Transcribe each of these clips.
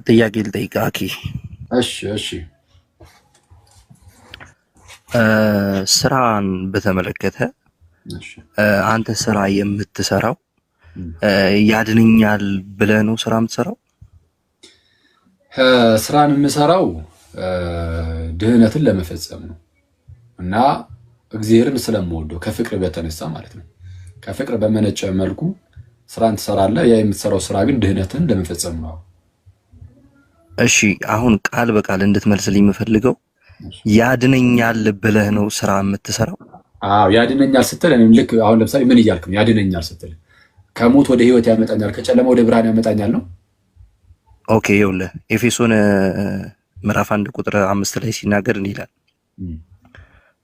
ጥያቄ ልጠይቅ አኪ። እሺ ስራን በተመለከተ አንተ ስራ የምትሰራው ያድነኛል ብለህ ነው ስራ የምትሰራው? ስራን የምሰራው ድህነትን ለመፈጸም ነው እና እግዚአብሔርን ስለምወደው ከፍቅር በተነሳ ማለት ነው። ከፍቅር በመነጨ መልኩ ስራን ትሰራለህ። ያ የምትሰራው ስራ ግን ድህነትን ለመፈጸም ነው። እሺ አሁን ቃል በቃል እንድትመልስልኝ የምፈልገው ያድነኛል ብለህ ነው ስራ የምትሰራው? አዎ ያድነኛል ስትል እኔም ልክ አሁን ለምሳሌ ምን እያልክ ነው? ያድነኛል ስትል ከሞት ወደ ህይወት ያመጣኛል፣ ከጨለማ ወደ ብርሃን ያመጣኛል ነው። ኦኬ ይኸውልህ ኤፌሶን ምዕራፍ 1 ቁጥር 5 ላይ ሲናገር እንዲህ ይላል፣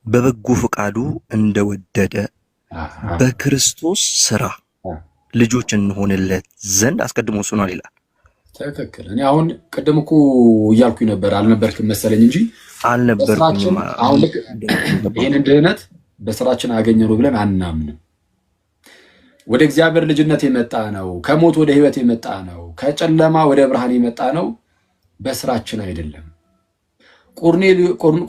በበጎ ፈቃዱ እንደወደደ በክርስቶስ ስራ ልጆች እንሆንለት ዘንድ አስቀድሞ ወስኗል ይላል። ትክክል። እኔ አሁን ቅድም እኮ እያልኩኝ ነበር አልነበርክም መሰለኝ እንጂ አልነበርኩም። አሁን ልክ ይሄንን ድህነት በስራችን አገኘነው ብለን አናምንም። ወደ እግዚአብሔር ልጅነት የመጣ ነው፣ ከሞት ወደ ህይወት የመጣ ነው፣ ከጨለማ ወደ ብርሃን የመጣ ነው፣ በስራችን አይደለም።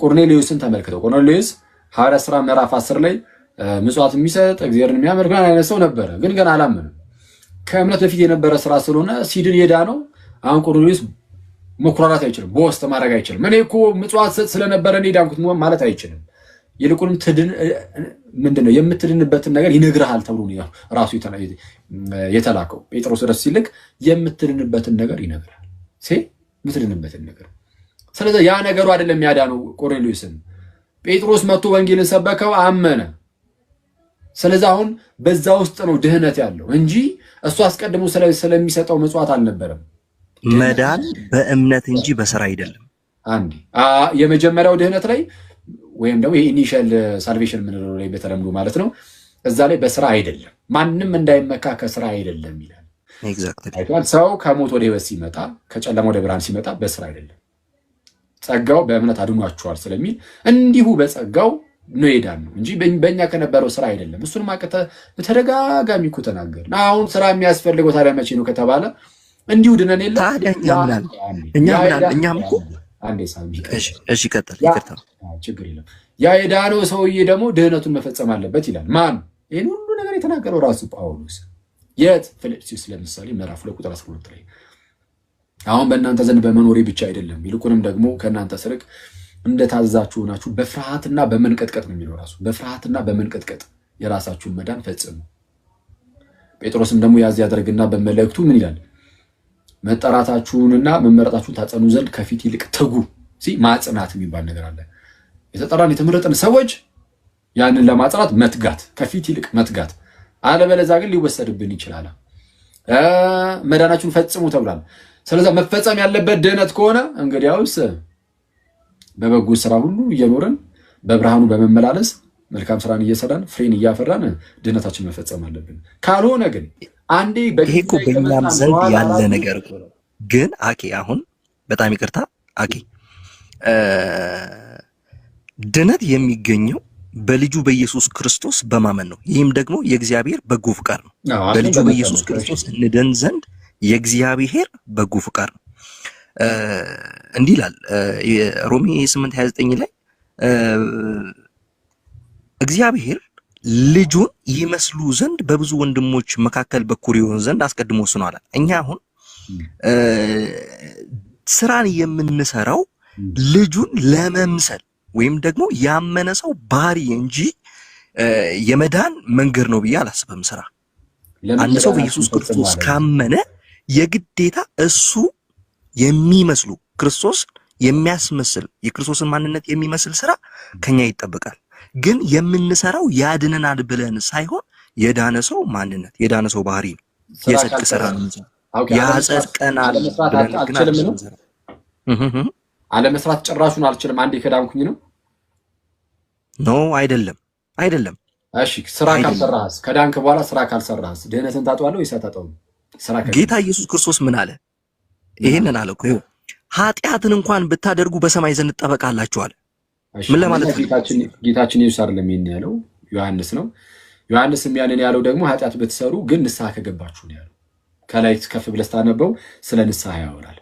ቆርኔሌዎስን ተመልክተው። ቆርኔሌዎስ ሐዋርያት ሥራ ምዕራፍ 10 ላይ ምጽዋት የሚሰጥ እግዚአብሔርን የሚያመልክ አይነት ሰው ነበረ፣ ግን ገና አላመንም። ከእምነት በፊት የነበረ ስራ ስለሆነ ሲድን የዳ ነው። አሁን ቆርኔሌዎስ መኩራራት አይችልም፣ ቦስት ማድረግ አይችልም። እኔ እኮ ምጽዋት ስለነበረ እኔ ዳንኩት ማለት አይችልም። ይልቁንም ምንድነው የምትድንበትን ነገር ይነግርሃል ተብሎ ነው ራሱ የተላከው። ጴጥሮስ ድረስ ሲልክ የምትድንበትን ነገር ይነግራል። የምትድንበትን ነገር። ስለዚህ ያ ነገሩ አይደለም ያዳነው ቆርኔሌዎስን። ጴጥሮስ መጥቶ ወንጌልን ሰበከው፣ አመነ። ስለዚህ አሁን በዛ ውስጥ ነው ድህነት ያለው እንጂ እሱ አስቀድሞ ስለሚሰጠው ምጽዋት አልነበረም። መዳን በእምነት እንጂ በስራ አይደለም። አንዴ የመጀመሪያው ድህነት ላይ ወይም ደግሞ የኢኒሻል ሳልቬሽን የምንለው ላይ በተለምዶ ማለት ነው። እዛ ላይ በስራ አይደለም፣ ማንም እንዳይመካ ከስራ አይደለም ይላል። ሰው ከሞት ወደ ህይወት ሲመጣ፣ ከጨለማ ወደ ብርሃን ሲመጣ በስራ አይደለም። ጸጋው በእምነት አድኗቸዋል ስለሚል እንዲሁ በጸጋው ነው የዳነው እንጂ በእኛ ከነበረው ስራ አይደለም። እሱንም በተደጋጋሚ እኮ ተናገርን። አሁን ስራ የሚያስፈልገው ታዲያ መቼ ነው ከተባለ እንዲሁ ድነን የለ ታዲያ እኛም እኮ አንዴ ሳሚ እሺ ቀጥል። ይቅርታ ችግር የለም። ያ የዳነው ሰውዬ ደግሞ ድህነቱን መፈጸም አለበት ይላል። ማን? ይህን ሁሉ ነገር የተናገረው ራሱ ጳውሎስ። የት? ፊልጵስዩስ ለምሳሌ ምዕራፍ 2 ቁጥር 12 ላይ አሁን በእናንተ ዘንድ በመኖሬ ብቻ አይደለም ይልቁንም ደግሞ ከእናንተ ስርቅ እንደታዘዛችሁ ሆናችሁ በፍርሃትና በመንቀጥቀጥ ነው የሚለው ራሱ። በፍርሃትና በመንቀጥቀጥ የራሳችሁን መዳን ፈጽሙ። ጴጥሮስም ደግሞ ያዝ ያደርግና በመልእክቱ ምን ይላል? መጠራታችሁንና መመረጣችሁን ታጸኑ ዘንድ ከፊት ይልቅ ትጉ። ማጽናት የሚባል ነገር አለ። የተጠራን የተመረጠን ሰዎች ያንን ለማጽናት መትጋት፣ ከፊት ይልቅ መትጋት። አለበለዚያ ግን ሊወሰድብን ይችላል። መዳናችሁን ፈጽሙ ተብሏል። ስለዚህ መፈጸም ያለበት ድህነት ከሆነ እንግዲያውስ በበጎ ስራ ሁሉ እየኖረን በብርሃኑ በመመላለስ መልካም ስራን እየሰራን ፍሬን እያፈራን ድህነታችን መፈጸም አለብን። ካልሆነ ግን አንዴ ይሄ እኮ በእኛም ዘንድ ያለ ነገር ነው። ግን አኬ አሁን በጣም ይቅርታ አኬ፣ ድነት የሚገኘው በልጁ በኢየሱስ ክርስቶስ በማመን ነው። ይህም ደግሞ የእግዚአብሔር በጎ ፍቃድ ነው። በልጁ በኢየሱስ ክርስቶስ እንደን ዘንድ የእግዚአብሔር በጎ ፍቃድ ነው። እንዲህ ይላል ሮሜ 8:29 ላይ እግዚአብሔር ልጁን ይመስሉ ዘንድ በብዙ ወንድሞች መካከል በኩር ይሆን ዘንድ አስቀድሞ ወስኗል። እኛ አሁን ስራን የምንሰራው ልጁን ለመምሰል ወይም ደግሞ ያመነ ሰው ባህሪ እንጂ የመዳን መንገድ ነው ብዬ አላስብም። ስራ አንድ ሰው በኢየሱስ ክርስቶስ ካመነ የግዴታ እሱ የሚመስሉ ክርስቶስ የሚያስመስል የክርስቶስን ማንነት የሚመስል ስራ ከኛ ይጠበቃል። ግን የምንሰራው ያድነናል ብለን ሳይሆን የዳነ ሰው ማንነት የዳነ ሰው ባህሪ ነው። የጽድቅ ስራ ነው። ያጸድቀናል ብለን ግን አለመስራት ጭራሹን አልችልም አንዴ ከዳንኩኝ ነው። ኖ አይደለም። እሺ ስራ ካልሰራህስ፣ ከዳንክ በኋላ ስራ ካልሰራህስ ድህነትን ታጣዋለህ ወይስ አታጣውም? ጌታ ኢየሱስ ክርስቶስ ምን አለ? ይሄንን አለ እኮ ኃጢአትን እንኳን ብታደርጉ በሰማይ ዘንድ ጠበቃላችሁ አለ። ምን ለማለት ነው? ጌታችን ኢየሱስ አይደለም ይሄን ያለው ዮሐንስ ነው። ዮሐንስም ያንን ያለው ደግሞ ኃጢአት ብትሰሩ ግን ንስሐ ከገባችሁ ነው ያለው። ከላይ ከፍ ብለህ ስታነበው ስለ ንስሐ ያወራል።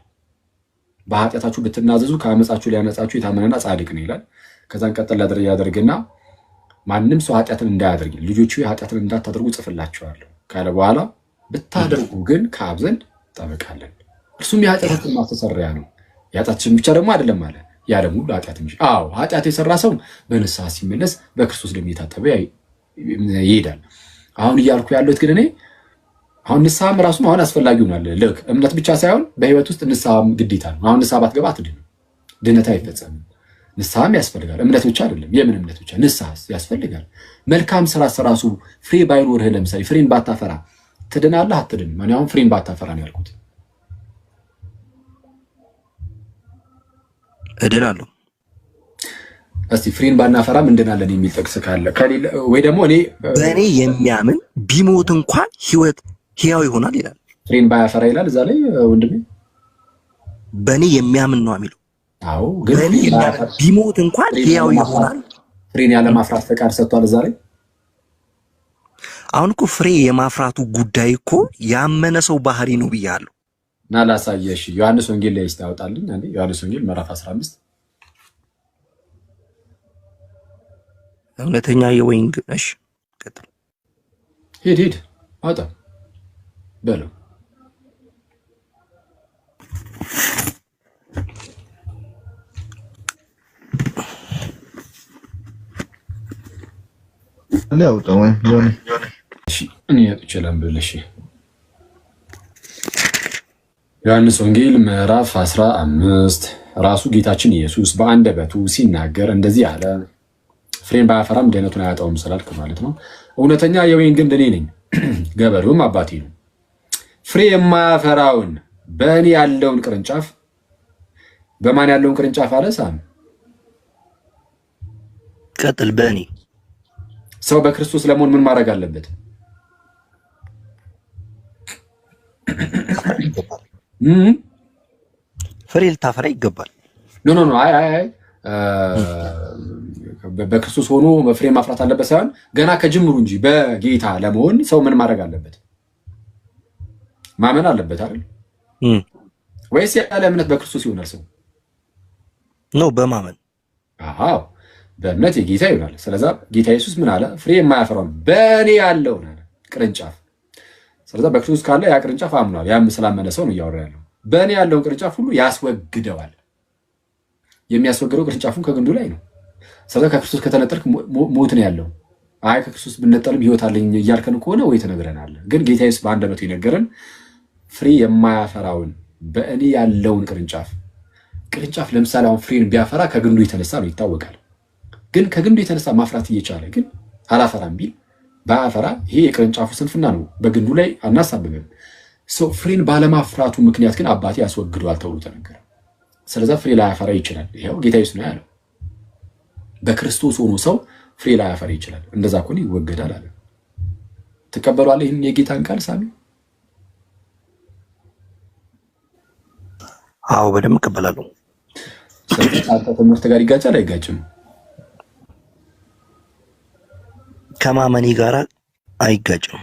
በኃጢአታችሁ ብትናዘዙ ከአመፃችሁ ሊያነጻችሁ የታመነና ጻድቅ ነው ይላል። ከዛን ቀጥል ያደርግና ማንም ሰው ኃጢአትን እንዳያደርግ ልጆቹ ኃጢአትን እንዳታደርጉ ጽፍላችኋለሁ ካለ በኋላ ብታደርጉ ግን ከአብ ዘንድ ጠበቃለን፣ እርሱም የኃጢአታችን ማስተሰሪያ ነው። የኃጢአታችን ብቻ ደግሞ አይደለም አለ ያለም ሁሉ ኃጢአት እንጂ። አዎ ኃጢአት የሰራ ሰው በንስሐ ሲመለስ በክርስቶስ ደም የታጠበ ይሄዳል። አሁን እያልኩ ያለሁት ግን እኔ አሁን ንስሐም ራሱ አሁን አስፈላጊ ሆኗል። ልክ እምነት ብቻ ሳይሆን በህይወት ውስጥ ንስሐም ግዴታ ነው። አሁን ንስሐ ባትገባ አትድንም፣ ድነት አይፈጸምም። ንስሐም ያስፈልጋል። እምነት ብቻ አይደለም፣ የምን እምነት ብቻ ንስሐ ያስፈልጋል። መልካም ስራ ራሱ ፍሬ ባይኖርህ ለምሳሌ ፍሬን ባታፈራ ትድናለህ አትድንም? እኔ አሁን ፍሬን ባታፈራ ነው ያልኩት። እድናለሁ። እስቲ ፍሬን ባናፈራም እንድናለን የሚል ጥቅስ ካለ ወይ ደግሞ በእኔ የሚያምን ቢሞት እንኳን ሕያው ይሆናል ይላል። ፍሬን ባያፈራ ይላል እዛ ላይ ወንድሜ። በእኔ የሚያምን ነው የሚለው። አዎ ግን ቢሞት እንኳን ሕያው ይሆናል። ፍሬን ያለ ማፍራት ፈቃድ ሰጥቷል እዛ ላይ። አሁን እኮ ፍሬ የማፍራቱ ጉዳይ እኮ ያመነ ሰው ባህሪ ነው ብያለሁ። እና ላሳየሽ ዮሐንስ ወንጌል ላይ ያወጣልኝ አንዴ። ዮሐንስ ወንጌል ምዕራፍ 15 እውነተኛ የወይን ግነሽ ቀጥል። ሂድ አውጣ በለው። ሊያውጣው ወይ እኔ ያጥቻለሁ ብለሽ ዮሐንስ ወንጌል ምዕራፍ 15 ራሱ ጌታችን ኢየሱስ በአንደበቱ ሲናገር እንደዚህ አለ። ፍሬን ባያፈራም ድህነቱን አያጣውም ስላልክ ማለት ነው። እውነተኛ የወይን ግንድ እኔ ነኝ፣ ገበሬውም አባቴ ነው። ፍሬ የማያፈራውን በእኔ ያለውን ቅርንጫፍ በማን ያለውን ቅርንጫፍ አለ ሳም ቀጥል። በእኔ ሰው በክርስቶስ ለመሆን ምን ማድረግ አለበት? ፍሬ ልታፈራ ይገባል። ኖ አይ በክርስቶስ ሆኖ ፍሬ ማፍራት አለበት ሳይሆን ገና ከጅምሩ እንጂ በጌታ ለመሆን ሰው ምን ማድረግ አለበት? ማመን አለበት አይደል? ወይስ ያለ እምነት በክርስቶስ ይሆናል ሰው? ነው በማመን። አዎ በእምነት የጌታ ይሆናል። ስለዚህ ጌታ ኢየሱስ ምን አለ? ፍሬ የማያፈራውን በእኔ ያለውን አለ ቅርንጫፍ። ስለዚህ በክርስቶስ ካለ ያ ቅርንጫፍ አምኗል። ያም ስላመነ ሰው ነው እያወራ ያለው። በእኔ ያለውን ቅርንጫፍ ሁሉ ያስወግደዋል። የሚያስወግደው ቅርንጫፉን ከግንዱ ላይ ነው። ስለዚህ ከክርስቶስ ከተነጠልክ ሞት ነው ያለው። አይ ከክርስቶስ ብንነጠልም ህይወት አለኝ እያልከን ከሆነ ወይ ትነግረናለህ። ግን ጌታ ኢየሱስ በአንደበቱ የነገረን ፍሬ የማያፈራውን በእኔ ያለውን ቅርንጫፍ ለምሳሌ አሁን ፍሬን ቢያፈራ ከግንዱ የተነሳ ነው ይታወቃል። ግን ከግንዱ የተነሳ ማፍራት እየቻለ ግን አላፈራም ቢል ባያፈራ ይሄ የቅርንጫፉ ስንፍና ነው። በግንዱ ላይ አናሳብብም። ፍሬን ባለማፍራቱ ምክንያት ግን አባቴ ያስወግደዋል ተብሎ ተነገረ። ስለዚህ ፍሬ ላያፈራ ይችላል። ይሄው ጌታ ኢየሱስ ነው ያለው። በክርስቶስ ሆኖ ሰው ፍሬ ላያፈራ ይችላል። እንደዛ ከሆነ ይወገዳል አለ። ትቀበሏለህ ይህን የጌታን ቃል ሳሚ? አዎ በደንብ እቀበላለሁ። ስለዚህ አንተ ትምህርት ጋር ይጋጫል አይጋጭም? ከማመኔ ጋር አይጋጭም።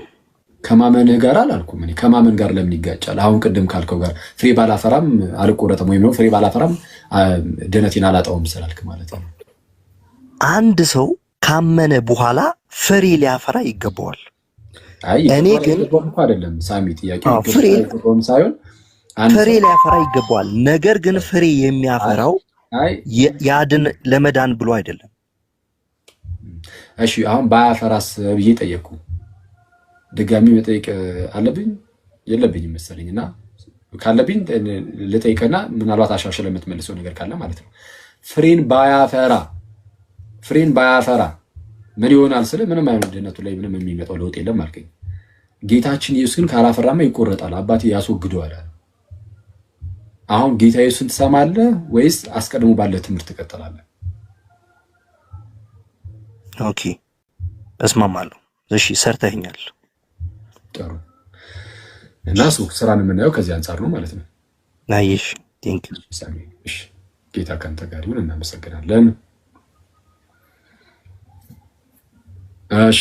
ከማመንህ ጋር አላልኩም እኔ። ከማመን ጋር ለምን ይጋጫል? አሁን ቅድም ካልከው ጋር ፍሬ ባላፈራም አልቆረጥም ወይም ነው ፍሬ ባላፈራም ድነቴን አላጣውም ስላልክ ማለት ነው። አንድ ሰው ካመነ በኋላ ፍሬ ሊያፈራ ይገባዋል። እኔ ግን አይደለም ሳሚ ጥያቄ ፍሬ ሳይሆን ፍሬ ሊያፈራ ይገባዋል። ነገር ግን ፍሬ የሚያፈራው ያድን ለመዳን ብሎ አይደለም። እሺ አሁን ባያፈራስ ብዬ ጠየቅኩ። ድጋሚ መጠየቅ አለብኝ የለብኝም መሰለኝና ካለብኝ ልጠይቅና ምናልባት አሻሽለ የምትመልሰው ነገር ካለ ማለት ነው። ፍሬን ባያፈራ ምን ይሆናል ስለ ምንም አይነት ድነቱ ላይ ምንም የሚመጣው ለውጥ የለም አልከኝ። ጌታችን ኢየሱስ ግን ካላፈራማ ይቆረጣል፣ አባቴ ያስወግደዋል። አሁን ጌታ ኢየሱስን ትሰማለህ ወይስ አስቀድሞ ባለ ትምህርት ትቀጥላለህ? ኦኬ እስማማለሁ። እሺ ሰርተኛል። ጥሩ እና ስራን የምናየው ከዚህ አንጻር ነው ማለት ነው። ናይሽ ቲንክ እሺ ጌታ ካንተ ጋር ይሁን። እናመሰግናለን። እሺ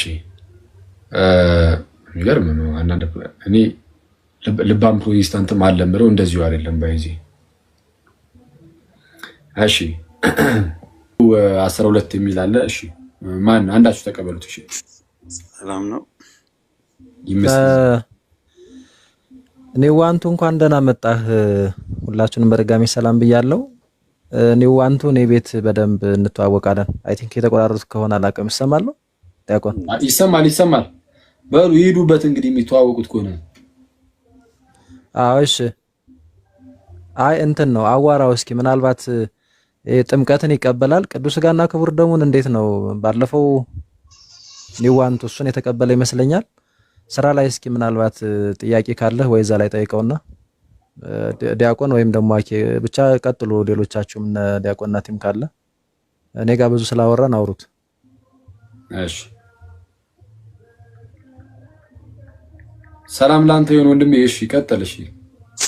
የሚገርም ነው። አንዳንድ እኔ ልባም ፕሮቴስታንትም አለምረው እንደዚሁ አይደለም ባይዚ እሺ 12 የሚል አለ። እሺ ማን አንዳችሁ ተቀበሉት። እሺ ሰላም ነው ይመስል ኒዋንቱ እንኳን ደህና መጣህ። ሁላችሁንም በድጋሚ ሰላም ብያለሁ። ኒዋንቱ እኔ ቤት በደንብ እንተዋወቃለን። አይ ቲንክ የተቆራረጡት ከሆነ አላውቅም። ይሰማል ነው ዲያቆን? ይሰማል። በሉ ይሄዱበት እንግዲህ የሚተዋወቁት ከሆነ አዎ እሺ። አይ እንትን ነው አዋራው እስኪ ምናልባት ጥምቀትን ይቀበላል ቅዱስ ሥጋና ክቡር ደሙን እንዴት ነው? ባለፈው ኒዋንቱ እሱን የተቀበለ ይመስለኛል። ስራ ላይ እስኪ ምናልባት ጥያቄ ካለህ ወይ እዛ ላይ ጠይቀውና ዲያቆን ወይም ደግሞ አኬ ብቻ ቀጥሉ። ሌሎቻችሁም ዲያቆንና ቲም ካለ እኔ ጋር ብዙ ስላወራን አውሩት። እሺ ሰላም ላንተ ይሁን ወንድሜ። እሺ ቀጥል። እሺ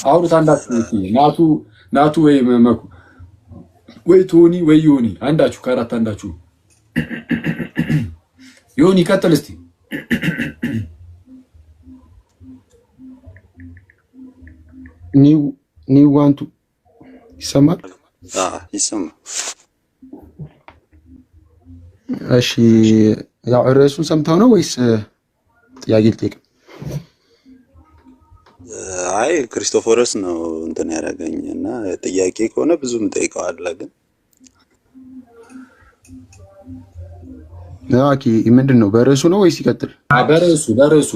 አውሩት አንዳችሁ ናቱ ወይ መኩ ወይ ቶኒ ወይ ዮኒ አንዳችሁ ከአራት አንዳችሁ ዮኒ ቀጥል እስቲ። ኒዋንቱ ይሰማል? ይሰማል። እሺ ያው ርዕሱን ሰምተው ነው ወይስ ጥያቄ ልጠይቅ? አይ ክርስቶፎረስ ነው እንትን ያደረገኝ እና ጥያቄ ከሆነ ብዙም ጠይቀዋለሁ። ግን ኦኬ ምንድን ነው በርዕሱ ነው ወይስ ይቀጥል? በርዕሱ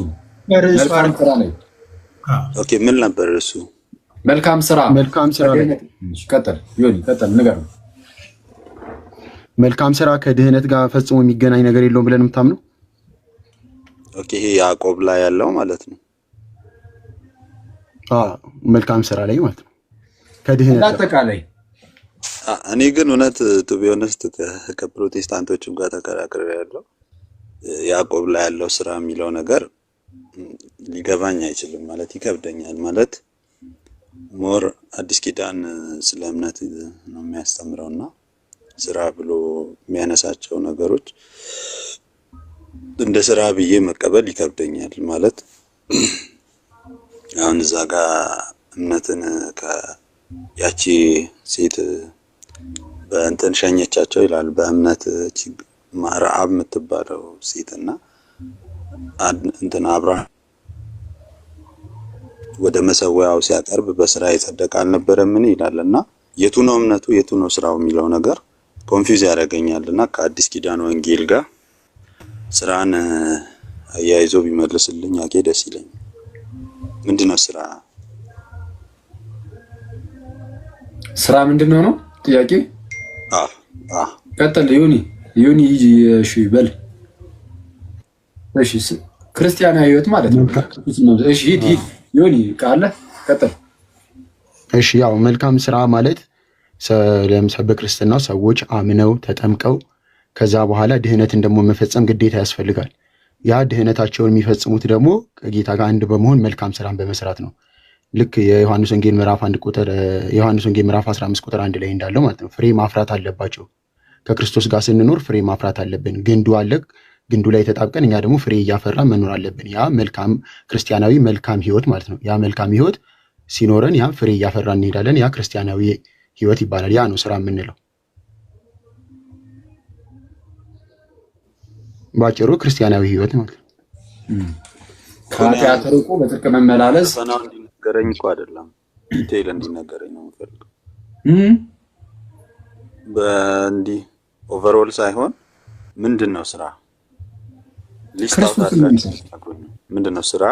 መልካም ስራ ነው። ኦኬ ምን ነበር እሱ? መልካም ስራ ላይ ቀጥል ዮኒ ቀጥል ነገር ነው። መልካም ስራ ከድህነት ጋር ፈጽሞ የሚገናኝ ነገር የለውም ብለን የምታምነው? ኦኬ ይሄ ያዕቆብ ላይ ያለው ማለት ነው። መልካም ስራ ላይ ማለት ነው ከድህነት አጠቃላይ። እኔ ግን እውነት ቱ ቢ ኦነስት ከፕሮቴስታንቶችም ጋር ተከራክሬያለሁ። ያዕቆብ ላይ ያለው ስራ የሚለው ነገር ሊገባኝ አይችልም ማለት ይከብደኛል። ማለት ሞር አዲስ ኪዳን ስለ እምነት ነው የሚያስተምረውና ስራ ብሎ የሚያነሳቸው ነገሮች እንደ ስራ ብዬ መቀበል ይከብደኛል። ማለት አሁን እዛ ጋር እምነትን ያቺ ሴት በእንትን ሸኘቻቸው ይላል። በእምነት ማርአብ የምትባለው ሴትና እንትን አብርሃም ወደ መሰዊያው ሲያቀርብ በስራ የጸደቀ አልነበረምን ይላልና የቱ ነው እምነቱ የቱ ነው ስራው የሚለው ነገር ኮንፊውዝ ያደርገኛልና ከአዲስ ኪዳን ወንጌል ጋር ስራን አያይዞ ቢመልስልኝ አቄ ደስ ይለኛል። ምንድነው ስራ ምንድነው ነው ጥያቄ? ቀጥል ዮኒ እሺ በል። እሺ ክርስቲያናዊ ህይወት ማለት ነው። እሺ ሂድ ዮኒ ቃለ ቀጥል። እሺ ያው መልካም ስራ ማለት ለምሳሌ በክርስትናው ሰዎች አምነው ተጠምቀው ከዛ በኋላ ድህነትን ደግሞ መፈጸም ግዴታ ያስፈልጋል። ያ ድህነታቸውን የሚፈጽሙት ደግሞ ከጌታ ጋር አንድ በመሆን መልካም ስራን በመስራት ነው። ልክ የዮሐንስ ወንጌል ምዕራፍ 15 ቁጥር 1 ላይ እንዳለው ማለት ነው። ፍሬ ማፍራት አለባቸው። ከክርስቶስ ጋር ስንኖር ፍሬ ማፍራት አለብን። ግንዱ አለ፣ ግንዱ ላይ ተጣብቀን እኛ ደግሞ ፍሬ እያፈራን መኖር አለብን። ያ መልካም ክርስቲያናዊ መልካም ህይወት ማለት ነው። ያ መልካም ህይወት ሲኖረን ያ ፍሬ እያፈራን እንሄዳለን። ያ ክርስቲያናዊ ህይወት ይባላል። ያ ነው ስራ የምንለው። ባጭሩ ክርስቲያናዊ ህይወት ማለት ነው። ከኃጢአት ርቆ በጽድቅ መመላለስ ፈናው እንዲነገረኝ እኮ አይደለም ዲቴይል እንዲነገረኝ ነው የምፈልገው። በእንዲህ ኦቨርኦል ሳይሆን ምንድነው ስራ? ምንድነው ስራ?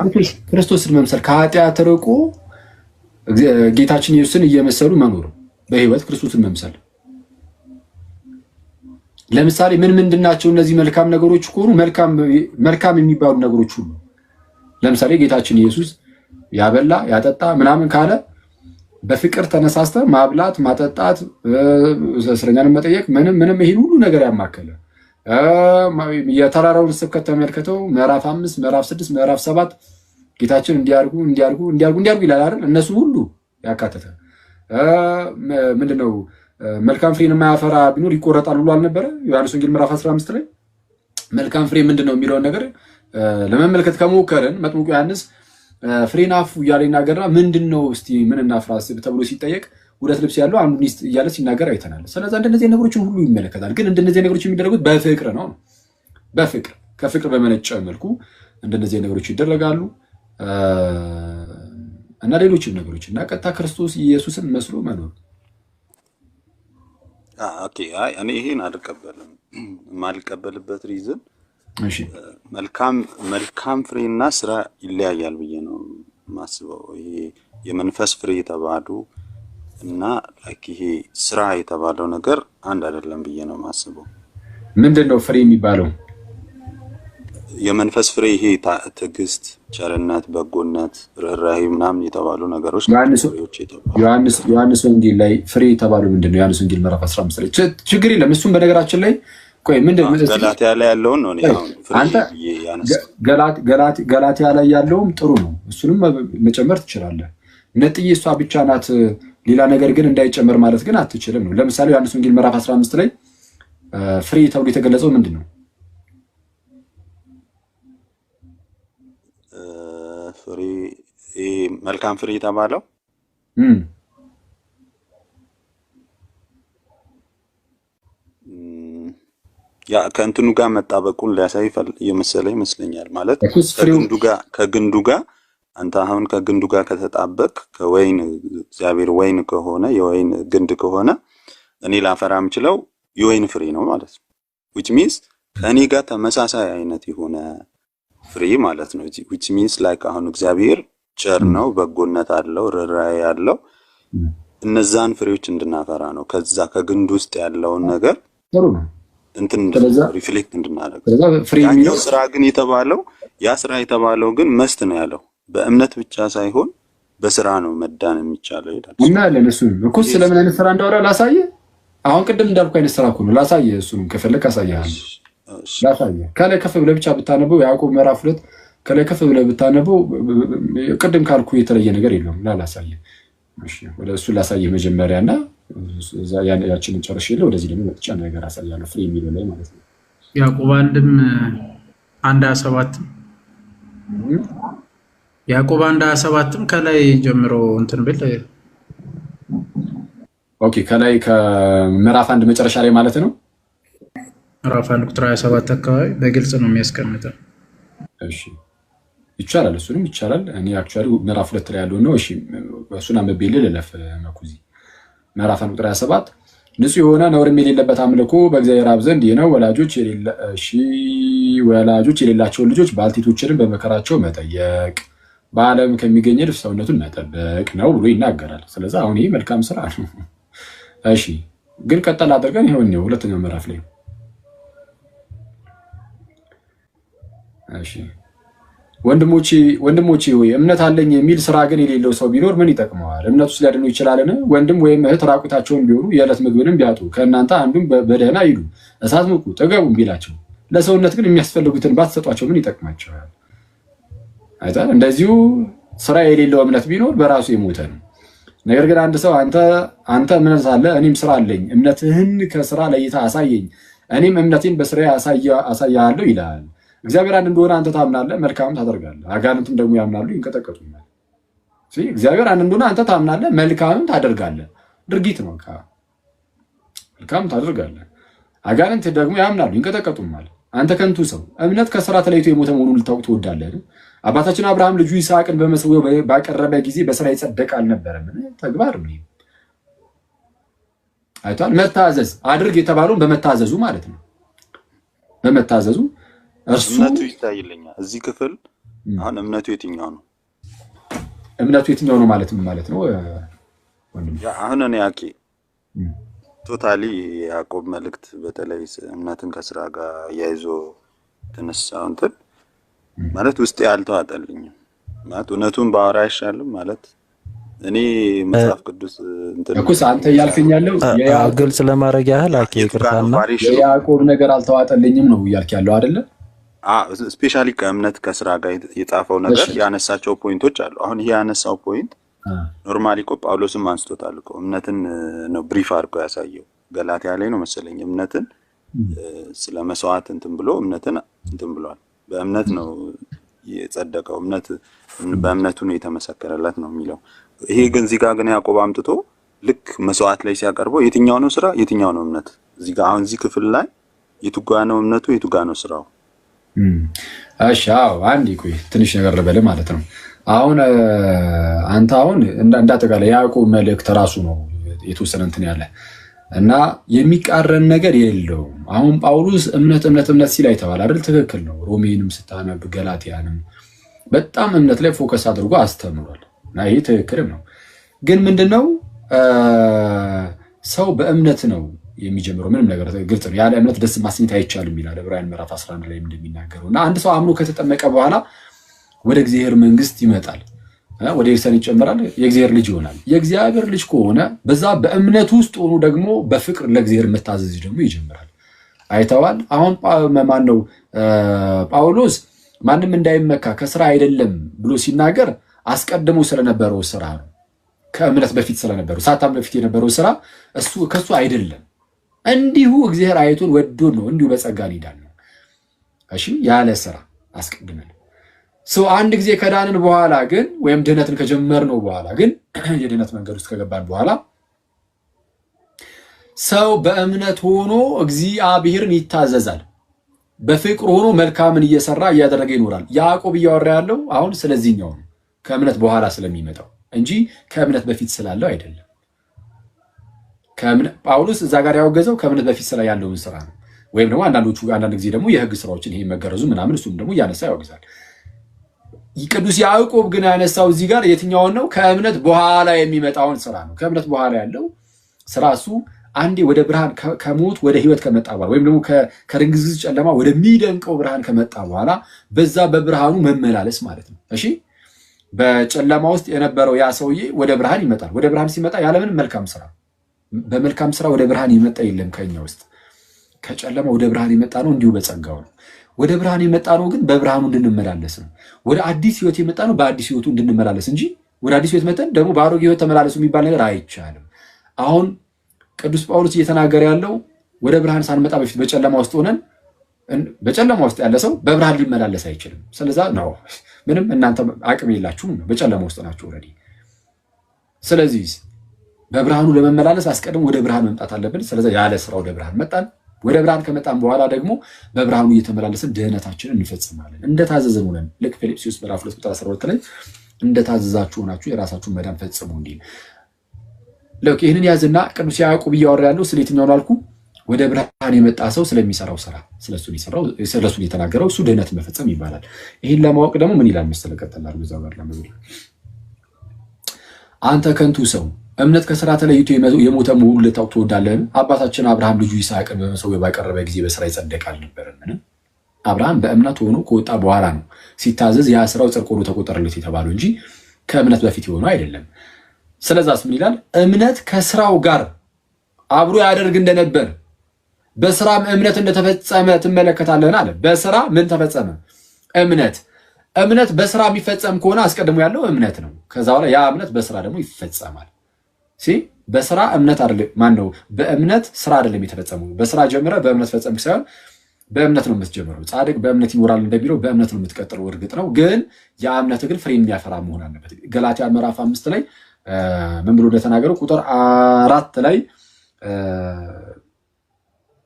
ክርስቶስን መምሰል፣ ከኃጢአት ርቆ ጌታችን ኢየሱስን እየመሰሉ መኖር፣ በህይወት ክርስቶስን መምሰል። ለምሳሌ ምንድናቸው እነዚህ መልካም ነገሮች ከሆኑ መልካም የሚባሉ ነገሮች ሁሉ ለምሳሌ ጌታችን ኢየሱስ ያበላ ያጠጣ ምናምን ካለ በፍቅር ተነሳስተ ማብላት ማጠጣት፣ እስረኛን መጠየቅ ምንም ይሄን ሁሉ ነገር ያማከለ የተራራውን ስብከት ተመልከተው ምዕራፍ 5 ምዕራፍ 6 ምዕራፍ 7 ጌታችን እንዲያርጉ ይላል አይደል? እነሱ ሁሉ ያካተተ ምንድነው መልካም ፍሬን የማያፈራ ቢኖር ይቆረጣል ብሎ አልነበረ? ዮሐንስ ወንጌል ምዕራፍ 15 ላይ መልካም ፍሬ ምንድነው የሚለውን ነገር ለመመልከት ከሞከረን መጥምቁ ዮሐንስ ፍሬን አፉ እያለ ይናገርና ምንድነው እስቲ ምን እናፍራ ተብሎ ሲጠየቅ ሁለት ልብስ ያለው አንዱ ሚስት እያለ ሲናገር አይተናል። ስለዚህ እንደነዚህ ነገሮችን ሁሉ ይመለከታል። ግን እንደነዚህ ነገሮች የሚደረጉት በፍቅር ነው። በፍቅር ከፍቅር በመነጨ መልኩ እንደነዚህ ነገሮች ይደረጋሉ እና ሌሎችም ነገሮች እና ቀጥታ ክርስቶስ ኢየሱስን መስሎ መኖር። ኦኬ አይ እኔ ይሄን አልቀበልም። የማልቀበልበት ሪዝን እሺ መልካም ፍሬና ስራ ይለያያል ብዬ ነው ማስበው። ይሄ የመንፈስ ፍሬ የተባሉ እና ላይክ ይሄ ስራ የተባለው ነገር አንድ አይደለም ብዬ ነው ማስበው። ምንድነው ፍሬ የሚባለው? የመንፈስ ፍሬ ይሄ ትዕግስት፣ ቸርነት፣ በጎነት፣ ርህራሄ ምናምን የተባሉ ነገሮች ዮሐንስ ወንጌል ላይ ፍሬ የተባለው ምንድነው? ዮሐንስ ወንጌል ምዕራፍ 15 ላይ ችግር የለም። እሱም በነገራችን ላይ ቆይ ምንድነው ገላትያ ላይ ያለውን ነው አሁን አንተ ገላትያ ላይ ያለውም ጥሩ ነው። እሱንም መጨመር ትችላለህ። ነጥዬ እሷ ብቻ ናት ሌላ ነገር ግን እንዳይጨመር ማለት ግን አትችልም ነው። ለምሳሌ ዮሐንስ ወንጌል ምዕራፍ 15 ላይ ፍሬ ተብሎ የተገለጸው ምንድነው? ፍሬ መልካም ፍሬ የተባለው ያ ከእንትኑ ጋር መጣበቁን ሊያሳይ ይመስለኛል። ማለት ከግንዱ ጋር አንተ አሁን ከግንዱ ጋር ከተጣበቅ ከወይን እግዚአብሔር ወይን ከሆነ የወይን ግንድ ከሆነ እኔ ላፈራ የምችለው የወይን ፍሬ ነው ማለት ነው። which means ከእኔ ጋር ተመሳሳይ አይነት የሆነ ፍሬ ማለት ነው። which means like አሁን እግዚአብሔር ቸር ነው፣ በጎነት አለው፣ ርህራሄ አለው። እነዛን ፍሬዎች እንድናፈራ ነው። ከዛ ከግንዱ ውስጥ ያለውን ነገር ጥሩ ነው እንትን ሪፍሌክት እንድናደርግ። ፍሬ ስራ ግን የተባለው ያ ስራ የተባለው ግን መስት ነው ያለው። በእምነት ብቻ ሳይሆን በስራ ነው መዳን የሚቻለው ይላል። እና ለነሱ እኮ ስለምን አይነት ስራ እንዳወራ ላሳየ። አሁን ቅድም እንዳልኩ አይነት ስራ እኮ ነው ላሳየ። እሱንም ከፈለክ አሳያለሁ። ላሳየ ከላይ ከፍ ብለህ ብቻ ብታነበው ያዕቆብ ምዕራፍ 2 ከላይ ከፍ ብለህ ብታነበው ቅድም ካልኩ የተለየ ነገር የለውም። ላሳየ እሺ፣ ወደ እሱ ላሳየ መጀመሪያና ያችን ጨርሼ ወደዚህ ደግሞ መጥቻ ነገር አሳያለሁ። ፍሬ የሚለው ላይ ማለት ነው። ያዕቆብ 1:27 ያዕቆብ 1:27 ከላይ ጀምሮ እንትን ብል ኦኬ፣ ከላይ ከምዕራፍ 1 መጨረሻ ላይ ማለት ነው። ምዕራፍ 1 ቁጥር 27 አካባቢ በግልጽ ነው የሚያስቀምጠው። እሺ ይቻላል፣ እሱንም ይቻላል። እኔ አክቹአሊ ምዕራፍ 2 ላይ ያለው ነው። እሺ እሱን አንብቤልህ ልለፍ። መኩዚ ምዕራፍ 1 ቁጥር 27 ንጹህ የሆነ ነውርም የሌለበት አምልኮ በእግዚአብሔር አብ ዘንድ ይህ ነው። ወላጆች የሌላቸውን ልጆች ባልቴቶችንም በመከራቸው መጠየቅ፣ በዓለም ከሚገኝ እድፍ ሰውነቱን መጠበቅ ነው ብሎ ይናገራል። ስለዚህ አሁን ይሄ መልካም ስራ ነው። እሺ ግን ቀጠል አድርገን ይሄው ሁለተኛው ምዕራፍ ላይ እሺ ወንድሞቼ ሆይ እምነት አለኝ የሚል ስራ ግን የሌለው ሰው ቢኖር ምን ይጠቅመዋል? እምነቱስ ሊያድነው ይችላልን? ወንድም ወይም እህት ራቁታቸውን ቢሆኑ የዕለት ምግብንም ቢያጡ ከእናንተ አንዱም በደህና ሂዱ እሳት ሙቁ ጥገቡም ቢላቸው ለሰውነት ግን የሚያስፈልጉትን ባትሰጧቸው ምን ይጠቅማቸዋል? አይታል። እንደዚሁ ስራ የሌለው እምነት ቢኖር በራሱ የሞተ ነው። ነገር ግን አንድ ሰው አንተ እምነት አለ እኔም ስራ አለኝ፣ እምነትህን ከስራ ለይተህ አሳየኝ፣ እኔም እምነቴን በስራዬ አሳያለሁ ይላል። እግዚአብሔር አንድ እንደሆነ አንተ ታምናለህ፣ መልካም ታደርጋለህ። አጋንንትም ደግሞ ያምናሉ ይንቀጠቀጡኛል። እግዚአብሔር አንድ እንደሆነ አንተ ታምናለህ፣ መልካምም ታደርጋለህ። ድርጊት ነው። መልካም ታደርጋለህ። አጋንንት ደግሞ ያምናሉ ይንቀጠቀጡማል። አንተ ከንቱ ሰው እምነት ከስራ ተለይቶ የሞተ መሆኑን ልታውቅ ትወዳለህ? አባታችን አብርሃም ልጁ ይስሐቅን በመሰዊያው ባቀረበ ጊዜ በስራ ይጸደቅ አልነበረም? ተግባር ነው። አይቷል። መታዘዝ አድርግ የተባለውን በመታዘዙ ማለት ነው። በመታዘዙ እምነቱ ይታይልኛል። እዚህ ክፍል አሁን እምነቱ የትኛው ነው? እምነቱ የትኛው ነው ማለት ምን ማለት ነው? አሁን እኔ ቶታሊ የያዕቆብ መልእክት በተለይ እምነትን ከስራ ጋር ያይዞ ተነሳው እንትን ማለት ውስጥ ያልተዋጠልኝም ማለት እውነቱን ባወራ አይሻልም ማለት እኔ መጽሐፍ ቅዱስ እንትን እኮ አንተ ያልከኝ ያለው ግልጽ ለማድረግ ያህል ይቅርታና የያዕቆብ ነገር አልተዋጠልኝም ነው እያልክ ያለው አይደለ? ስፔሻሊ ከእምነት ከስራ ጋር የጻፈው ነገር ያነሳቸው ፖይንቶች አሉ። አሁን ይሄ ያነሳው ፖይንት ኖርማሊ እኮ ጳውሎስም አንስቶታል እኮ እምነትን ነው ብሪፍ አድርጎ ያሳየው። ገላትያ ላይ ነው መሰለኝ እምነትን ስለ መስዋዕት እንትን ብሎ እምነትን እንትን ብሏል። በእምነት ነው የጸደቀው፣ በእምነቱ ነው የተመሰከረለት ነው የሚለው። ይሄ ግን እዚህ ጋር ግን ያዕቆብ አምጥቶ ልክ መስዋዕት ላይ ሲያቀርበው የትኛው ነው ስራ የትኛው ነው እምነት? እዚህ ጋር አሁን እዚህ ክፍል ላይ የቱጋ ነው እምነቱ የቱጋ ነው ስራው? እሺ አዎ አንድ ቆይ ትንሽ ነገር ልበል ማለት ነው። አሁን አንተ አሁን እንዳጠቃላይ ያዕቆብ መልእክት ራሱ ነው የተወሰነ እንትን ያለ እና የሚቃረን ነገር የለውም። አሁን ጳውሎስ እምነት እምነት እምነት ሲል አይተዋል አይደል? ትክክል ነው። ሮሜንም ስታነብ ገላትያንም በጣም እምነት ላይ ፎከስ አድርጎ አስተምሯል እና ይሄ ትክክልም ነው። ግን ምንድነው ሰው በእምነት ነው የሚጀምረው። ምንም ነገር ግልጽ ነው። ያለ እምነት ደስ ማሰኘት አይቻልም ይላል ዕብራውያን ምዕራፍ 11 ላይ እንደሚናገረው እና አንድ ሰው አምኖ ከተጠመቀ በኋላ ወደ እግዚአብሔር መንግስት ይመጣል፣ ወደ ክርስቲያን ይጨመራል፣ የእግዚአብሔር ልጅ ይሆናል። የእግዚአብሔር ልጅ ከሆነ በዛ በእምነት ውስጥ ሆኖ ደግሞ በፍቅር ለእግዚአብሔር መታዘዝ ደግሞ ይጀምራል። አይተዋል። አሁን ማን ነው ጳውሎስ ማንም እንዳይመካ ከስራ አይደለም ብሎ ሲናገር አስቀድሞ ስለነበረው ስራ ነው። ከእምነት በፊት ስለነበረው ሳታም በፊት የነበረው ስራ እሱ ከሱ አይደለም። እንዲሁ እግዚአብሔር አይቶን ወዶን ነው እንዲሁ በጸጋ ይዳን ነው። እሺ ያለ ስራ አስቀድመን ሰው አንድ ጊዜ ከዳንን በኋላ ግን ወይም ድህነትን ከጀመርነው በኋላ ግን የድህነት መንገድ ውስጥ ከገባን በኋላ ሰው በእምነት ሆኖ እግዚአብሔርን ይታዘዛል። በፍቅር ሆኖ መልካምን እየሰራ እያደረገ ይኖራል። ያዕቆብ እያወራ ያለው አሁን ስለዚህኛው ነው፣ ከእምነት በኋላ ስለሚመጣው እንጂ ከእምነት በፊት ስላለው አይደለም። ጳውሎስ እዛ ጋር ያወገዘው ከእምነት በፊት ስላ ያለውን ስራ ነው። ወይም ደግሞ አንዳንድ ጊዜ ደግሞ የህግ ስራዎችን ይሄ መገረዙ ምናምን እሱም ደግሞ እያነሳ ያወግዛል። ቅዱስ ያዕቆብ ግን ያነሳው እዚህ ጋር የትኛውን ነው? ከእምነት በኋላ የሚመጣውን ስራ ነው። ከእምነት በኋላ ያለው ስራ እሱ አንዴ ወደ ብርሃን ከሞት ወደ ህይወት ከመጣ በኋላ ወይም ደግሞ ከድንግዝግዝ ጨለማ ወደሚደንቀው ብርሃን ከመጣ በኋላ በዛ በብርሃኑ መመላለስ ማለት ነው። እሺ በጨለማ ውስጥ የነበረው ያ ሰውዬ ወደ ብርሃን ይመጣል። ወደ ብርሃን ሲመጣ ያለምንም መልካም ስራ በመልካም ስራ ወደ ብርሃን ይመጣ የለም ከኛ ውስጥ። ከጨለማ ወደ ብርሃን የመጣ ነው እንዲሁ በጸጋው ነው። ወደ ብርሃን የመጣ ነው ግን በብርሃኑ እንድንመላለስ ነው። ወደ አዲስ ህይወት የመጣ ነው በአዲስ ህይወቱ እንድንመላለስ እንጂ ወደ አዲስ ህይወት መጠን ደግሞ በአሮጌ ህይወት ተመላለሱ የሚባል ነገር አይቻልም። አሁን ቅዱስ ጳውሎስ እየተናገረ ያለው ወደ ብርሃን ሳንመጣ በፊት በጨለማ ውስጥ ሆነን በጨለማ ውስጥ ያለ ሰው በብርሃን ሊመላለስ አይችልም። ስለዛ ነው ምንም እናንተ አቅም የላችሁም ነው፣ በጨለማ ውስጥ ናችሁ ኦልሬዲ። ስለዚህ በብርሃኑ ለመመላለስ አስቀድሞ ወደ ብርሃን መምጣት አለብን። ስለዛ ያለ ስራ ወደ ብርሃን መጣን። ወደ ብርሃን ከመጣን በኋላ ደግሞ በብርሃኑ እየተመላለስን ድህነታችንን እንፈጽማለን። እንደታዘዝን ሆነን ልክ ፊልጵስዩስ ምዕራፍ 2 ቁጥር 12 ላይ እንደታዘዛችሁ ሆናችሁ የራሳችሁን መዳን ፈጽሙ እንዲል ለክ ይህንን ያዝና ቅዱስ ያዕቆብ እያወራ ያለው ስለ የትኛው ነው አልኩ? ወደ ብርሃን የመጣ ሰው ስለሚሰራው ስራ ስለሱ የተናገረው እሱ ድህነትን መፈጸም ይባላል። ይህን ለማወቅ ደግሞ ምን ይላል መሰለህ? ቀጥላል በዛው ጋር ለመብለ አንተ ከንቱ ሰው እምነት ከስራ ተለይቶ የሞተ መሆኑን ልታውቅ ትወዳለህን? አባታችን አብርሃም ልጁ ይስሐቅን በመሰዊያ ባቀረበ ጊዜ በስራ ይጸደቅ አልነበረምን? አብርሃም በእምነት ሆኖ ከወጣ በኋላ ነው ሲታዘዝ ያ ስራው ጽድቅ ሆኖ ተቆጠረለት የተባለው እንጂ ከእምነት በፊት የሆነው አይደለም። ስለዛስ ምን ይላል? እምነት ከስራው ጋር አብሮ ያደርግ እንደነበር በስራም እምነት እንደተፈጸመ ትመለከታለህን አለ። በስራ ምን ተፈጸመ? እምነት በስራ የሚፈጸም ከሆነ አስቀድሞ ያለው እምነት ነው። ከዛ በኋላ ያ እምነት በስራ ደግሞ ይፈጸማል። በስራ እምነት አይደለም ማን ነው? በእምነት ስራ አይደለም የተፈጸመው። በስራ ጀምረ በእምነት ፈጸም ሳይሆን በእምነት ነው የምትጀምረው። ጻድቅ በእምነት ይኖራል እንደሚለው በእምነት ነው የምትቀጥለው። እርግጥ ነው ግን ያ እምነት ግን ፍሬ የሚያፈራ መሆን አለበት። ገላትያ ምዕራፍ 5 ላይ ምን ብሎ እንደተናገረው ቁጥር 4 ላይ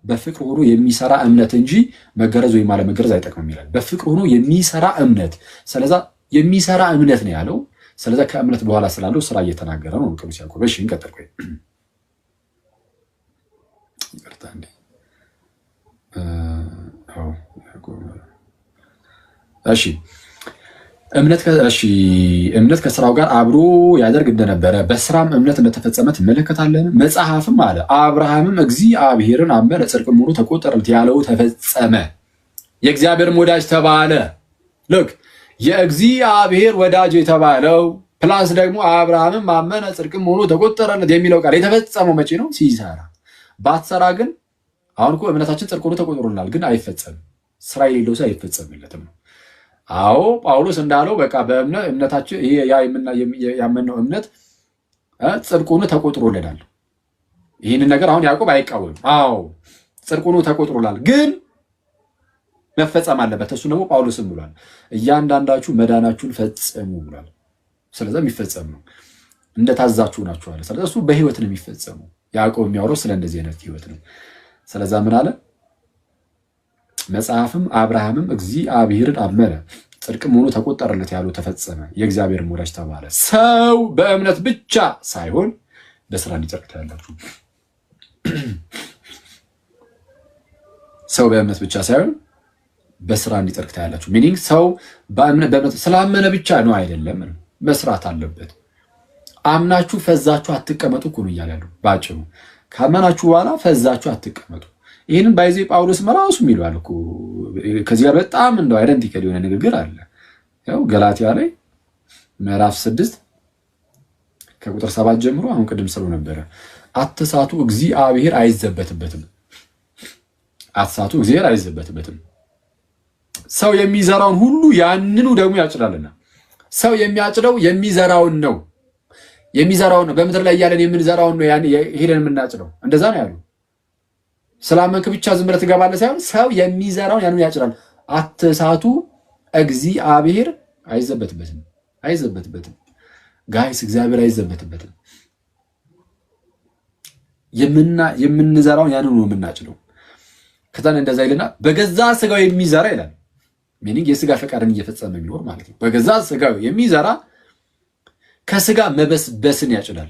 በፍቅር ሆኖ የሚሰራ እምነት እንጂ መገረዝ ወይም አለመገረዝ አይጠቅምም ይላል። በፍቅር ሆኖ የሚሰራ እምነት። ስለዛ የሚሰራ እምነት ነው ያለው። ስለዛ ከእምነት በኋላ ስላለው ስራ እየተናገረ ነው ቅዱስ ያዕቆብ። እሺ እንቀጥል። ቆይ ይቅርታ እንዴ እሺ እምነት ከስራው ጋር አብሮ ያደርግ እንደነበረ በስራም እምነት እንደተፈጸመ ትመለከታለን። መጽሐፍም አለ አብርሃምም እግዚአብሔርን አመነ ጽድቅም ሆኖ ተቆጠረለት ያለው ተፈጸመ፣ የእግዚአብሔርም ወዳጅ ተባለ። ልክ የእግዚአብሔር ወዳጅ የተባለው ፕላስ ደግሞ አብርሃምም አመነ ጽድቅም ሆኖ ተቆጠረለት የሚለው ቃል የተፈጸመው መቼ ነው? ሲሰራ። ባትሰራ ግን አሁን እኮ እምነታችን ጽድቅ ሆኖ ተቆጥሮልናል፣ ግን አይፈጸምም። ስራ የሌለው ሰው አይፈጸምለትም ነው። አዎ ጳውሎስ እንዳለው በቃ በእምነታችን ያመነው እምነት ጽድቅ ሆኖ ተቆጥሮልናል። ይህንን ነገር አሁን ያዕቆብ አይቃወምም። አዎ ጽድቅ ሆኖ ተቆጥሮልናል፣ ግን መፈጸም አለበት። እሱ ደግሞ ጳውሎስም ብሏል፣ እያንዳንዳችሁ መዳናችሁን ፈጽሙ ብሏል። ስለዚህ የሚፈጸም ነው። እንደታዛችሁ ናችሁ አለ። ስለዚህ እሱ በህይወት ነው የሚፈጸመው። ያዕቆብ የሚያወራው ስለ እንደዚህ አይነት ህይወት ነው። ስለዛ ምን አለ መጽሐፍም አብርሃምም እግዚአብሔርን አመነ ጽድቅም ሆኖ ተቆጠረለት ያለው ተፈጸመ፣ የእግዚአብሔር ወዳጅ ተባለ። ሰው በእምነት ብቻ ሳይሆን በስራ እንዲጸድቅ ታያላችሁ። ሰው በእምነት ብቻ ሳይሆን በስራ እንዲጸድቅ ታያላችሁ። ሚኒንግ ሰው በእምነት ስላመነ ብቻ ነው አይደለም፣ መስራት አለበት። አምናችሁ ፈዛችሁ አትቀመጡ እኮ ነው እያለ ያለው ባጭሩ። ካመናችሁ በኋላ ፈዛችሁ አትቀመጡ። ይህንን ባይዜ ጳውሎስ መራሱ የሚለዋል እኮ ከዚህ ጋር በጣም እንደው አይደንቲካል የሆነ ንግግር አለ። ያው ገላትያ ላይ ምዕራፍ 6 ከቁጥር 7 ጀምሮ አሁን ቅድም ስለው ነበረ አትሳቱ፣ እግዚአብሔር አይዘበትበትም። አትሳቱ፣ እግዚአብሔር አይዘበትበትም። ሰው የሚዘራውን ሁሉ ያንኑ ደግሞ ያጭዳልና። ሰው የሚያጭደው የሚዘራውን ነው። የሚዘራውን ነው። በምድር ላይ ያለን የምንዘራውን ነው ሄደን የምናጭደው። እንደዛ ነው ያሉ። ስላመንክ ብቻ ዝም ብለህ ትገባለህ ሳይሆን ሰው የሚዘራውን ያንኑ ያጭዳል። አትሳቱ፣ እግዚአብሔር አይዘበትበትም። አይዘበትበትም ጋይስ፣ እግዚአብሔር አይዘበትበትም። የምንዘራውን ያንኑ ነው የምናጭደው። ከዛን እንደዛ ይልና በገዛ ስጋው የሚዘራ ይላል። ሚኒንግ የስጋ ፈቃድን እየፈጸመ የሚኖር ማለት ነው። በገዛ ስጋው የሚዘራ ከስጋ መበስበስን ያጭዳል።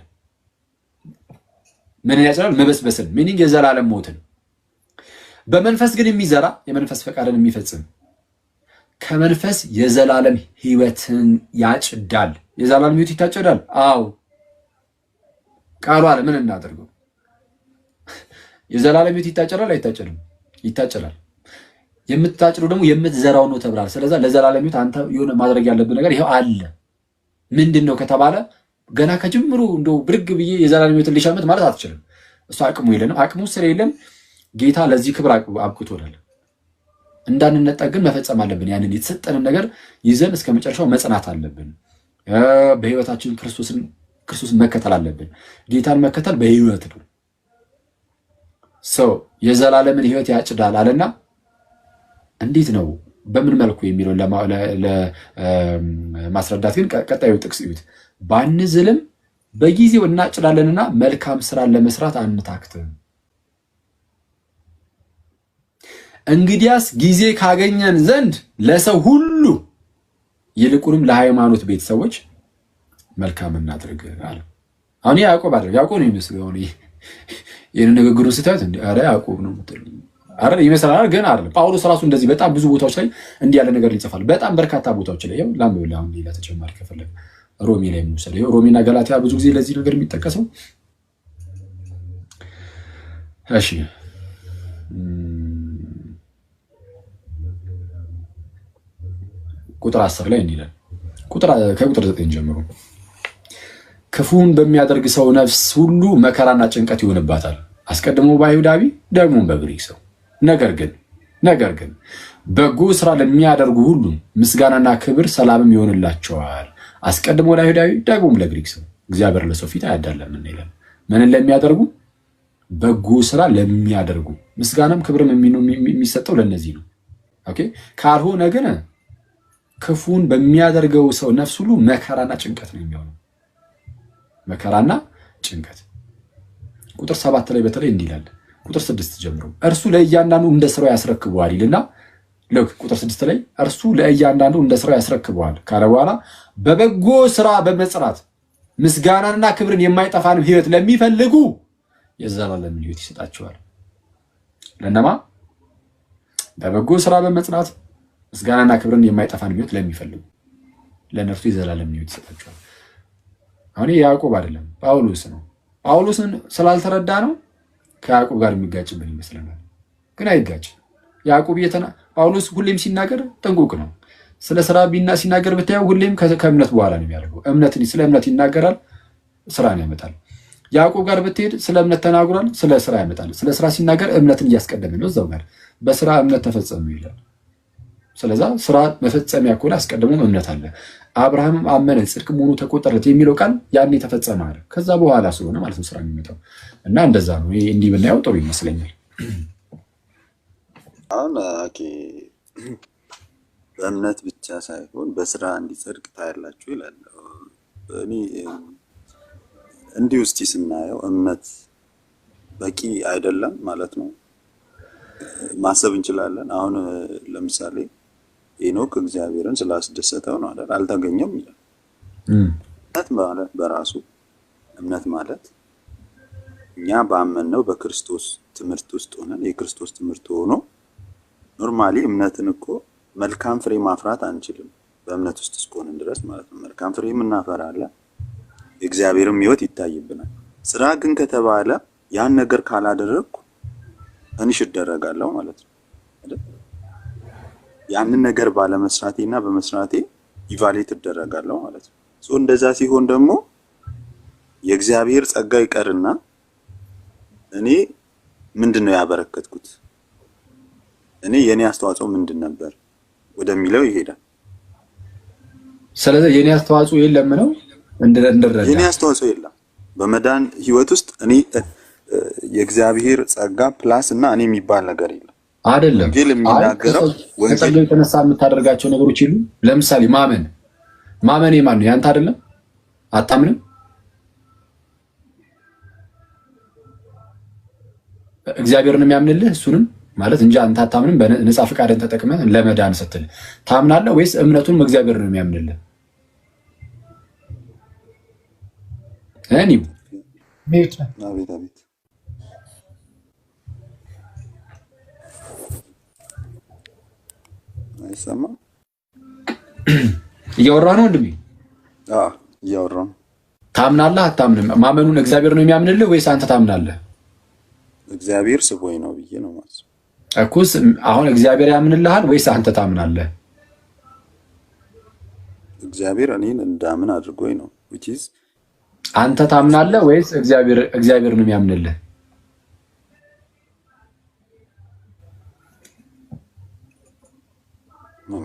ምን ያጭዳል? መበስበስን፣ ሚኒንግ የዘላለም ሞትን። በመንፈስ ግን የሚዘራ የመንፈስ ፈቃድን የሚፈጽም ከመንፈስ የዘላለም ሕይወትን ያጭዳል። የዘላለም ሕይወት ይታጨዳል። አዎ ቃሉ አለ። ምን እናደርገው? የዘላለም ሕይወት ይታጨዳል አይታጨድም? ይታጨዳል። የምታጭደው ደግሞ የምትዘራው ነው ተብሏል። ስለዚህ ለዘላለም ሕይወት አንተ የሆነ ማድረግ ያለብን ነገር ይሄው አለ። ምንድነው ከተባለ ገና ከጅምሩ እንደው ብርግ ብዬ የዘላለም ሕይወትን ሊሻመት ማለት አትችልም። እሱ አቅሙ የለንም። አቅሙ ስለሌለም ጌታ ለዚህ ክብር አብቅቶናል። እንዳንነጠቅ ግን መፈጸም አለብን። ያንን የተሰጠንን ነገር ይዘን እስከ መጨረሻው መጽናት አለብን። በህይወታችን ክርስቶስን መከተል አለብን። ጌታን መከተል በህይወት ነው። ሰው የዘላለምን ህይወት ያጭዳል አለና እንዴት ነው በምን መልኩ የሚለውን ለማስረዳት ግን ቀጣዩ ጥቅስ እዩት። ባንዝልም በጊዜው እናጭዳለንና መልካም ስራን ለመስራት አንታክትም። እንግዲያስ ጊዜ ካገኘን ዘንድ ለሰው ሁሉ ይልቁንም ለሃይማኖት ቤተሰቦች መልካም እናድርግ አለ። አሁን ያዕቆብ ነው የሚመስለው። ይህን ንግግሩን ስታዩት ኧረ ያዕቆብ ነው የምትሉኝ አረ ይመስላል፣ ግን አይደለም። ጳውሎስ ራሱ እንደዚህ በጣም ብዙ ቦታዎች ላይ እንዲህ ያለ ነገር ይጽፋል። በጣም በርካታ ቦታዎች ላይ ያው ላምበል አሁን ሌላ ተጨማሪ ከፈለገ ሮሜ ላይ ሙሰለ ሮሜና ገላትያ ብዙ ጊዜ ለዚህ ነገር የሚጠቀሰው። እሺ ቁጥር 10 ላይ እንዲህ ይላል። ከቁጥር 9 ጀምሮ ክፉን በሚያደርግ ሰው ነፍስ ሁሉ መከራና ጭንቀት ይሆንባታል፣ አስቀድሞ በአይሁዳዊ ደግሞ በግሪክ ሰው። ነገር ግን በጎ ስራ ለሚያደርጉ ሁሉ ምስጋናና ክብር ሰላምም ይሆንላቸዋል፣ አስቀድሞ ለአይሁዳዊ ደግሞ ለግሪክ ሰው። እግዚአብሔር ለሰው ፊት አያዳላም ይላል። ምንን ለሚያደርጉ? በጎ ስራ ለሚያደርጉ። ምስጋናም ክብርም የሚሰጠው ለነዚህ ነው። ኦኬ። ካልሆነ ግን ክፉን በሚያደርገው ሰው ነፍስ ሁሉ መከራና ጭንቀት ነው የሚሆነው። መከራና ጭንቀት። ቁጥር 7 ላይ በተለይ እንዲህ ይላል። ቁጥር 6 ጀምሮ እርሱ ለእያንዳንዱ እንደ ስራው ያስረክበዋል ይልና ልክ ቁጥር 6 ላይ እርሱ ለእያንዳንዱ እንደ ስራው ያስረክበዋል ካለ በኋላ በበጎ ስራ በመጽናት ምስጋናንና ክብርን የማይጠፋንም ሕይወት ለሚፈልጉ የዘላለምን ሕይወት ይሰጣቸዋል። ለነማ? በበጎ ስራ በመጽናት ምስጋናና ክብርን የማይጠፋን ሕይወት ለሚፈልጉ ለነርሱ የዘላለምን ሕይወት ይሰጣቸዋል። አሁን ያዕቆብ አይደለም ጳውሎስ ነው። ጳውሎስን ስላልተረዳ ነው ከያዕቆብ ጋር የሚጋጭብን ይመስለናል፣ ግን አይጋጭም። ያዕቆብ ጳውሎስ ሁሌም ሲናገር ጥንቁቅ ነው። ስለ ስራ ሲናገር ብታየው ሁሌም ከእምነት በኋላ ነው የሚያደርገው። ስለ እምነት ይናገራል፣ ስራን ያመጣል። ያዕቆብ ጋር ብትሄድ ስለ እምነት ተናግሯል፣ ስለ ስራ ያመጣል። ስለ ስራ ሲናገር እምነትን እያስቀደመ ነው። እዛው ጋር በስራ እምነት ተፈጸመ ይላል። ስለዛ ስራ መፈጸሚያ ከሆነ አስቀድሞም እምነት አለ። አብርሃም አመነ ጽድቅ መሆኑ ተቆጠረለት የሚለው ቃል ያኔ ተፈጸመ አለ። ከዛ በኋላ ስለሆነ ማለት ነው ስራ የሚመጣው እና እንደዛ ነው። እንዲህ ብናየው ጥሩ ይመስለኛል። አሁን በእምነት ብቻ ሳይሆን በስራ እንዲጸድቅ ታያላችሁ ይላል። እኔ እንዲህ ውስጥ ስናየው እምነት በቂ አይደለም ማለት ነው ማሰብ እንችላለን። አሁን ለምሳሌ ሄኖክ እግዚአብሔርን ስላስደሰተው ነው አይደል አልተገኘም ይላል። እምነት ማለት በራሱ እምነት ማለት እኛ ባመንነው በክርስቶስ ትምህርት ውስጥ ሆነን የክርስቶስ ትምህርት ሆኖ ኖርማሊ እምነትን እኮ መልካም ፍሬ ማፍራት አንችልም በእምነት ውስጥ እስከሆነን ድረስ ማለት ነው። መልካም ፍሬ እናፈራለን፣ የእግዚአብሔርም ሕይወት ይታይብናል። ስራ ግን ከተባለ ያን ነገር ካላደረግኩ እንሽ እደረጋለሁ ማለት ነው አይደል? ያንን ነገር ባለመስራቴና በመስራቴ ኢቫሉዌት እደረጋለሁ ማለት ነው። እንደዛ ሲሆን ደግሞ የእግዚአብሔር ጸጋ ይቀርና እኔ ምንድነው ያበረከትኩት እኔ የኔ አስተዋጽኦ ምንድን ነበር ወደሚለው ይሄዳል። ስለዚህ የኔ አስተዋጽኦ የለም ነው እንደረዳ የኔ አስተዋጽኦ የለም በመዳን ህይወት ውስጥ እኔ የእግዚአብሔር ጸጋ ፕላስ እና እኔ የሚባል ነገር የለም አይደለም። ወንጌል የሚናገረው ወንጌል የተነሳ የምታደርጋቸው ነገሮች ይሉ ለምሳሌ ማመን የማን ነው? ያንተ አይደለም? አታምንም? እግዚአብሔርን የሚያምንልህ እሱንም ማለት እንጂ አንተ አታምንም። በነፃ ፈቃድን ተጠቅመህ ለመዳን ስትል ታምናለህ ወይስ እምነቱን እግዚአብሔር ነው የሚያምንልህ? አቤት አይሰማም? እያወራ ነው ወንድሜ? እያወራ ነው። ታምናለህ አታምንም? ማመኑን እግዚአብሔር ነው የሚያምንልህ ወይስ አንተ ታምናለህ? እግዚአብሔር ስቦኝ ነው ብዬ ነው ማለት እኩስ። አሁን እግዚአብሔር ያምንልሃል ወይስ አንተ ታምናለህ? እግዚአብሔር እኔን እንዳምን አድርጎኝ ነው which is አንተ ታምናለህ ወይስ እግዚአብሔር ነው የሚያምንልህ?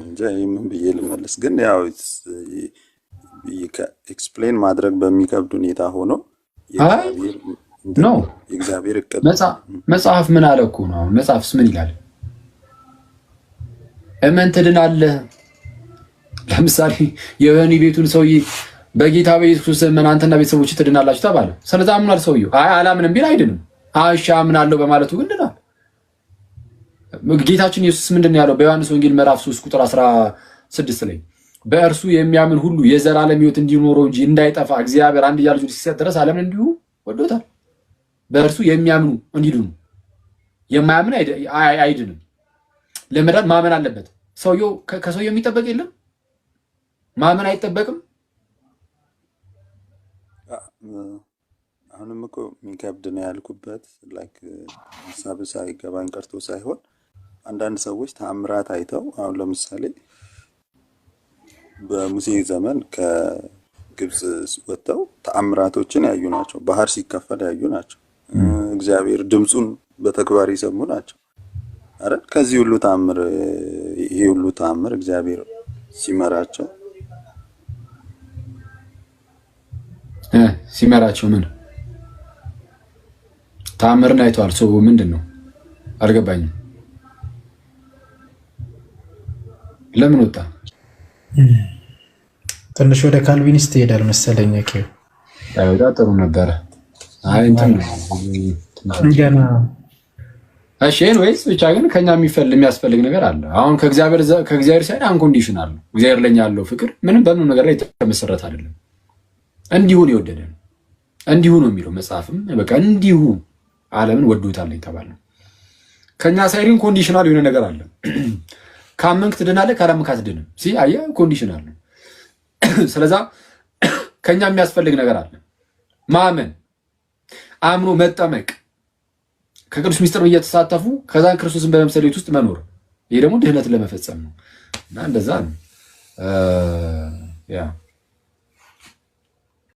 እንጃ ምን ብዬ ልመልስ፣ ግን ያው ኤክስፕሌን ማድረግ በሚከብድ ሁኔታ ሆኖ የእግዚአብሔር እቅድ መጽሐፍ ምን አለ እኮ ነው። መጽሐፍስ ምን ይላል? እመን ትድናለህ። ለምሳሌ የወህኒ ቤቱን ሰውዬ በጌታ በኢየሱስ እመን አንተና ቤተሰቦች ትድናላችሁ ተባለ። ስለዚህ አምኗል ሰውዬው። አላምንም ቢል አይድንም። እሺ አምናለሁ በማለቱ ግን ድናል። ጌታችን ኢየሱስ ምንድን ያለው በዮሐንስ ወንጌል ምዕራፍ 3 ቁጥር 16 ላይ በእርሱ የሚያምን ሁሉ የዘላለም ሕይወት እንዲኖረው እንጂ እንዳይጠፋ እግዚአብሔር አንድያ ልጁን እስኪሰጥ ድረስ ዓለምን እንዲሁ ወዶታል። በእርሱ የሚያምኑ እንዲድኑ፣ የማያምን አይድንም። ለመዳን ማመን አለበት ሰውየው። ከሰውየው የሚጠበቅ የለም፣ ማመን አይጠበቅም። አሁንም እኮ የሚከብድ ነው ያልኩበት ላይክ ሀሳብ ሳይገባኝ ቀርቶ ሳይሆን አንዳንድ ሰዎች ተአምራት አይተው አሁን ለምሳሌ በሙሴ ዘመን ከግብጽ ወጥተው ተአምራቶችን ያዩ ናቸው። ባህር ሲከፈል ያዩ ናቸው። እግዚአብሔር ድምፁን በተግባር የሰሙ ናቸው። አረ ከዚህ ሁሉ ተአምር ይሄ ሁሉ ተአምር እግዚአብሔር ሲመራቸው ምን ተአምርን አይተዋል? ሰው ምንድን ነው አልገባኝም። ለምን ወጣ? ትንሽ ወደ ካልቪኒስት ይሄዳል መሰለኝ። ጥሩ ነበረ። አይ እንትን ገና እሺ ወይስ ብቻ ግን ከኛ የሚያስፈልግ ነገር አለ። አሁን ከእግዚአብሔር ሳይድ አንኮንዲሽናል ነው። እግዚአብሔር ለኛ ያለው ፍቅር ምንም በምንም ነገር ላይ የተመሰረተ አይደለም። እንዲሁ ነው የወደደን፣ እንዲሁ ነው የሚለው መጽሐፍም። በቃ እንዲሁ ዓለምን ወዶታል የተባለው ከኛ ሳይድ ኮንዲሽናል የሆነ ነገር አለ። ካመንክ ትድናለህ፣ ካላመንክ አትድንም። አየህ ኮንዲሽናል ነው። ስለዛ ከኛ የሚያስፈልግ ነገር አለ። ማመን፣ አምኖ መጠመቅ፣ ከቅዱስ ሚስጥር እየተሳተፉ ከዛን ክርስቶስን በመምሰል ውስጥ መኖር። ይሄ ደግሞ ድህነትን ለመፈጸም ነው እና እንደዛ ነው ያ